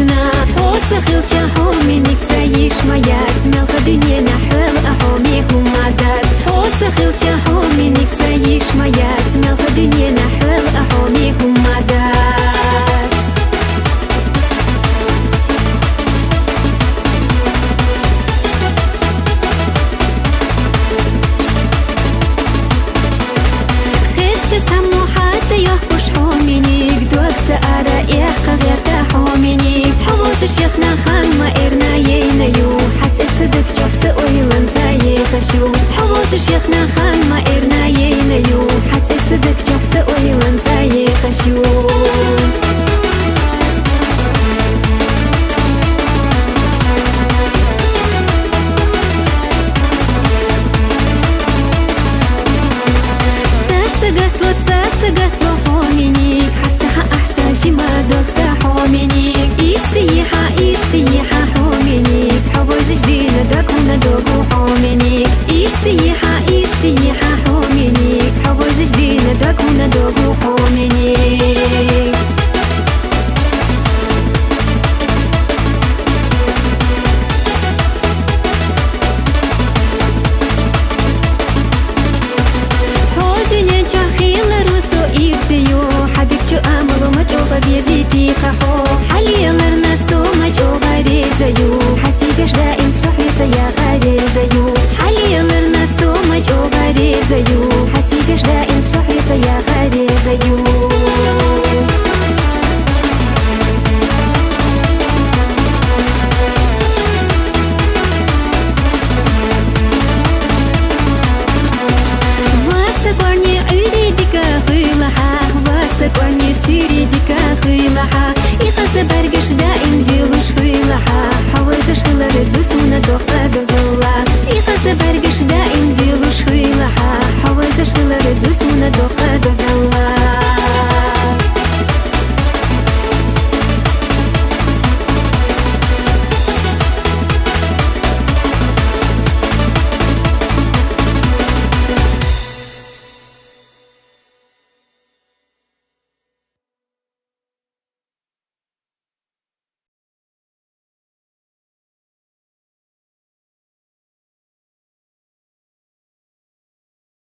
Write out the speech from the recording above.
تشنا حوت خلتها حومي نكسايش ميات ملخ دنيا حول أحومي همادات حوت خلتها حومي نكسايش ميات ملخ دنيا حول أحومي همادات تسمو حتى يخبش حومينيك دوك سأرى إيقا غير تحومينيك حوت شيخنا خان ما إرنا يينيو حتى صدق جوس أويلن زي خشو حوت شيخنا خان ما إرنا يينيو حتى صدق جوس أويلن زي خشو سقطلو حومينيك حستها أحسن جما دوكسا حومينيك إيد سيحة حومينيك حوز جديدة داكونا دوغو حومينيك إيد سيحة حومينيك حوز جديدة داكونا دوغو حومينيك بيزيدي خحو حاليا لرنا سومج وغريزيو حسيقش دائم صحيت يا غريزيو حاليا لرنا سومج وغريزيو حسيقش دائم صحيت يا غريزيو واسقوني عيدي ديكا خيلها واسقوني سيري ديكا خيلها يخس برقش دائم ديوش خيلها حوزش خلال الدسونة دوقة دزولا يخس برقش